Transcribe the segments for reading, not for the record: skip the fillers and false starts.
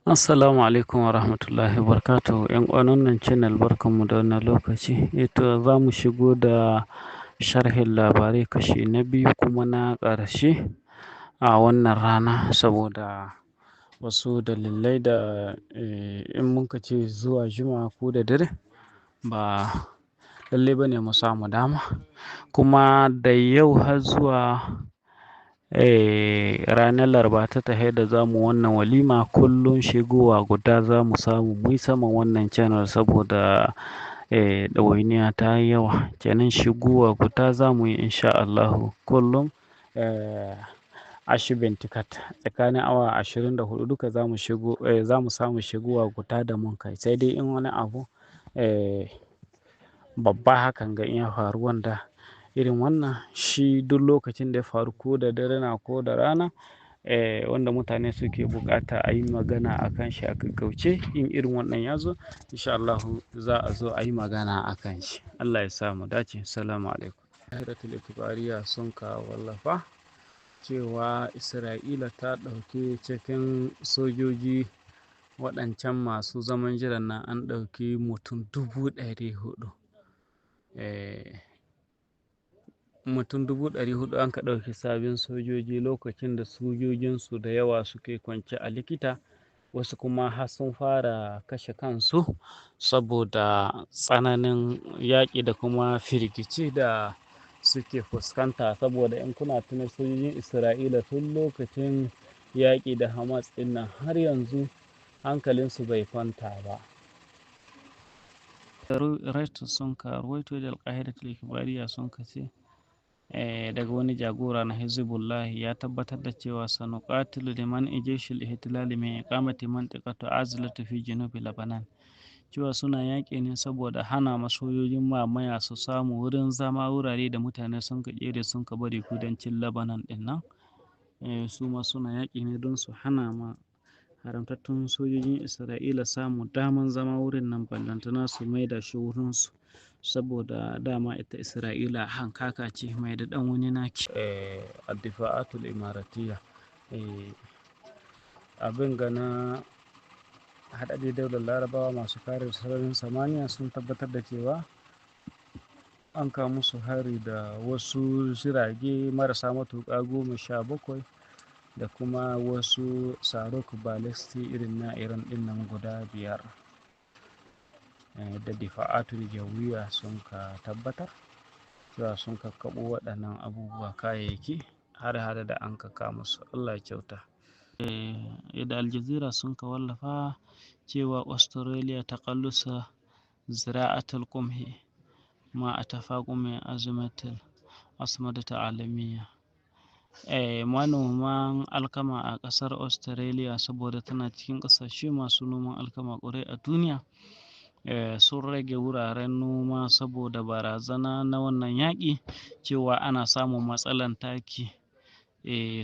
Assalamu alaikum wa rahmatullahi wa barakatuhu. ‘Yan uwan wannan channel barkanmu da wannan lokaci. To za mu shigo da sharhin labarai kashi na biyu kuma na ƙarshe a wannan rana saboda wasu dalilai da in muka ce zuwa juma'a ko da dare ba lallai ba ne mu samu dama. Kuma da yau har zuwa ranar laraba ta tahe da zamu wannan walima kullum shigowa guda za mu samu mu yi saman wannan channel saboda ɗawainiya ta yi yawa, kenan shigowa guda za mu yi insha Allahu kullum ashibintikat tsakanin awa 24 duka za mu shigo za mu samu shigowa guda da mun kai, sai dai in wani abu babba hakan ga in ya faru wanda irin wannan shi duk lokacin da ya faru ko da dare na ko da rana wanda mutane suke bukata a yi magana a kan shi a gaggauce, in irin wannan ya zo insha Allahu za a zo a yi magana a kan shi. Allah ya sa mu dace. Assalamu alaikum. Tahiratul Ikbariya sun ka wallafa cewa Isra'ila ta ɗauki cikin sojoji waɗancan masu zaman jiran nan an ɗauki mutum 400,000. Mutum 400,000 an ka ɗauki sabbin sojoji lokacin da sojojinsu da yawa suke kwance a likita, wasu kuma har sun fara kashe kansu saboda tsananin yaƙi da kuma firgici da suke fuskanta. Saboda in kuna tuna sojojin Isra'ila tun lokacin yaƙi da Hamas ɗin nan har yanzu hankalinsu bai kwanta ba. Reuters sun ka ruwaito da Al-Qahidatul Ikbariya sun ka ce daga wani jagora na Hezbollah ya tabbatar da cewa sanuqatilu liman ijeshil ihtilali min iqamati mantiqatu azlatu fi junubi Lebanon, cewa suna yaƙi ne saboda hana masojojin mamaya su samu wurin zama wurare da mutane sun ka ƙere sun ka bari kudancin Lebanon ɗin nan. Su ma suna yaƙi ne don su hana ma haramtattun sojojin Isra'ila samu daman zama wurin nan, ballantana su maida shi wurinsu saboda dama ita Isra'ila hankaka ce mai da ɗan wani naki. Addifa'atul Imaratiyya abin gana haɗaɗɗen daular Larabawa masu kare sararin samaniya sun tabbatar da cewa an kawo musu hari da wasu jirage marasa matuƙa 17 da kuma wasu sarok ballistic irin na Iran ɗin nan guda 5 da difa'atul jawiya sun ka tabbatar cewa sun kakkaɓo waɗannan abubuwa kayayyaki har da an kaka musu. Allah ya kyauta. Da Al Jazeera sun ka wallafa cewa Australia ta kallusa zira'atul qumhi ma a tafaƙumin azumatul asmadata alamiya. Manoman alkama a ƙasar Australia saboda tana cikin ƙasashe masu noman alkama ƙwarai a duniya sun rage wuraren noma saboda barazana na wannan yaƙi, cewa ana samun matsalan taki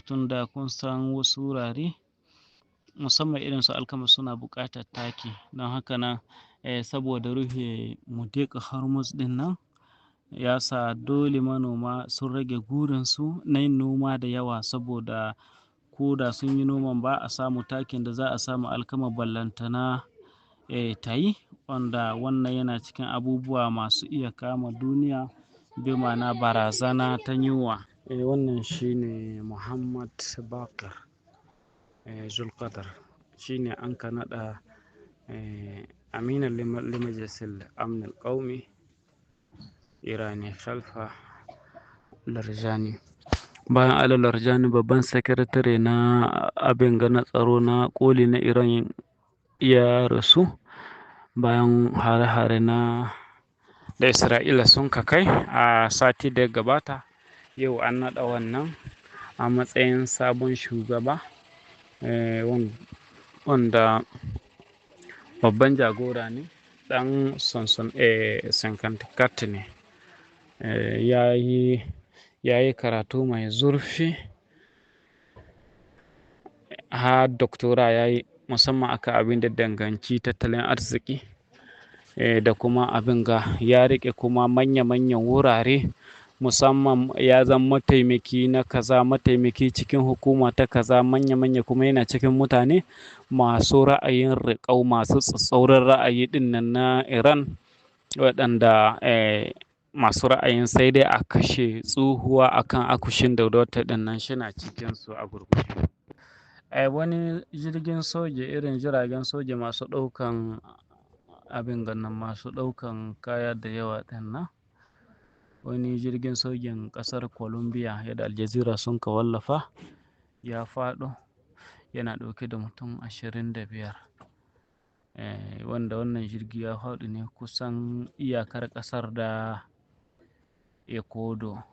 tunda kun san wasu wurare musamman irin su alkama suna buƙatar taki, don haka nan saboda rufe Mudeƙa Hormuz ɗin nan ya sa dole manoma sun rage gurinsu na yin noma da yawa saboda ko da sun yi noman ba a samu takin da za a samu alkama ballantana ta yi, wanda wannan yana cikin abubuwa masu iya kama duniya bi ma'ana barazana ta yunwa. Wannan shine Muhammad Baqir Zulqadar, shine an ka naɗa aminan limajalisil amnil ƙaumi Irani Khalfa Larjani. Bayan Ali Larjani babban sakatare na abin na tsaro na koli na Iran ya rasu bayan hare-hare na da Isra'ila sun ka kai a sati da ya gabata. Yau an naɗa wannan a matsayin sabon shugaba wanda babban jagora ne, ɗan Sankantikat ne. Ya yi karatu mai zurfi, har doktora ya yi musamman akan abin da danganci tattalin arziki da kuma abin ga ya riƙe kuma manya-manyan wurare musamman ya zama mataimaki na kaza, mataimaki cikin hukuma ta kaza, manya-manya kuma yana cikin mutane masu ra'ayin riƙau, masu tsatstsauran ra'ayi ɗinnan na Iran, waɗanda masu ra'ayin sai dai a kashe tsohuwa akan akushin Daudauta ɗinnan shina cikinsu a gurguje. Wani jirgin soja irin jiragen soja masu ɗaukan abin gannan, masu ɗaukan kaya da yawa ɗinnan, wani jirgin sojan ƙasar Colombia yadda Al Jazeera sun ka wallafa ya faɗo yana ɗauke da mutum 25, wanda wannan jirgi ya faɗi ne kusan iyakar ƙasar da Ecuador,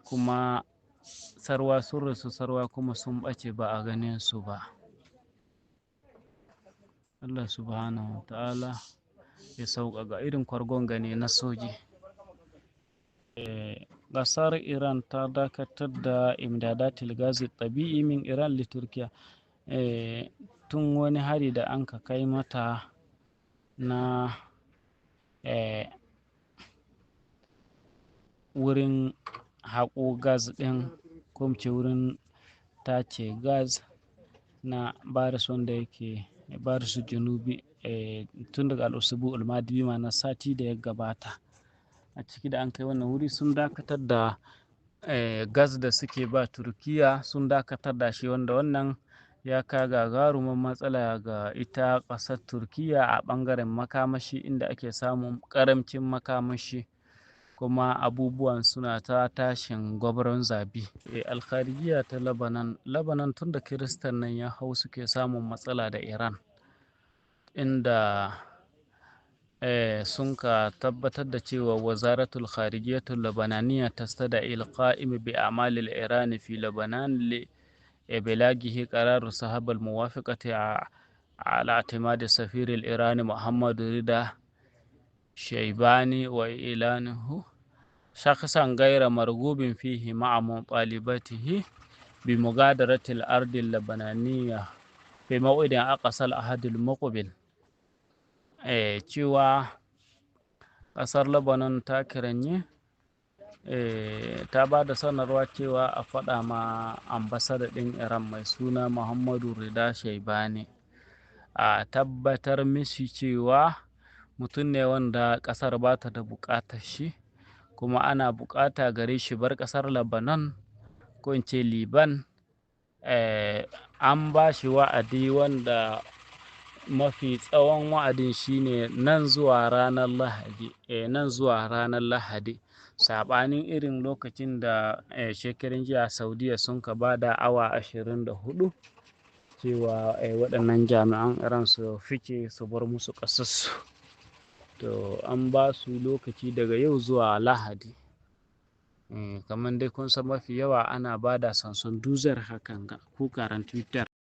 kuma sarwa sun rasu, sarwa kuma sun ɓace ba a ganin su ba. Allah subhanahu wa ta'ala ya sauƙaƙa irin kwargon gane na soji. Ƙasar Iran ta dakatar da imdadatil gazi ɗabi'i min Iran li Turkiya, tun wani hari da an ka kai mata na wurin haƙo gas ɗin, ko mu ce wurin tace gas na Baris wanda yake Baris Junubi, tun daga Al-Usbu'ul Madi bi ma'ana sati da ya gabata. A ciki da an kai wannan wuri sun dakatar da gas da suke ba Turkiya, sun dakatar da shi, wanda wannan ya kawo gagarumin matsala ga ita ƙasar Turkiya a ɓangaren makamashi, inda ake samun ƙaramcin makamashi kuma abubuwan suna ta tashin gwabron zabi. Al-Kharijiyya ta Lebanon tun da Kiristan nan ya hau suke samun matsala da Iran, inda sun ka tabbatar da cewa Wazaratul Kharijiyyatul Labananiyya tastada'il qa'im bi a'malil Iran fi Lebanon li إبلاغه قرار صاحب الموافقة على اعتماد السفير الإيراني محمد رضا شيباني وإعلانه شخصا غير مرغوب فيه مع مطالبته بمغادرة الأرض اللبنانية في موعد أقصى العهد المقبل. cewa ƙasar Lebanon ta kiranye ta ba da sanarwa cewa a faɗa ma ambasada ɗin Iran mai suna Muhammadu Rida Shaibani a tabbatar mishi cewa mutum ne wanda ƙasar ba ta da buƙatar shi, kuma ana buƙata gare shi bar ƙasar Lebanon, ko in ce Liban. An ba shi wa'adi wanda mafi tsawon wa'adin shine nan zuwa ranar Lahadi, saɓanin irin lokacin da shekarun jiya Saudiya sun ka ba da awa 24 cewa waɗannan jami'an Iran su fice su bar musu ƙasarsu. To an ba su lokaci daga yau zuwa Lahadi. Kamar dai kun san mafi yawa ana ba da sansun duzar hakan ga ko karan Twitter.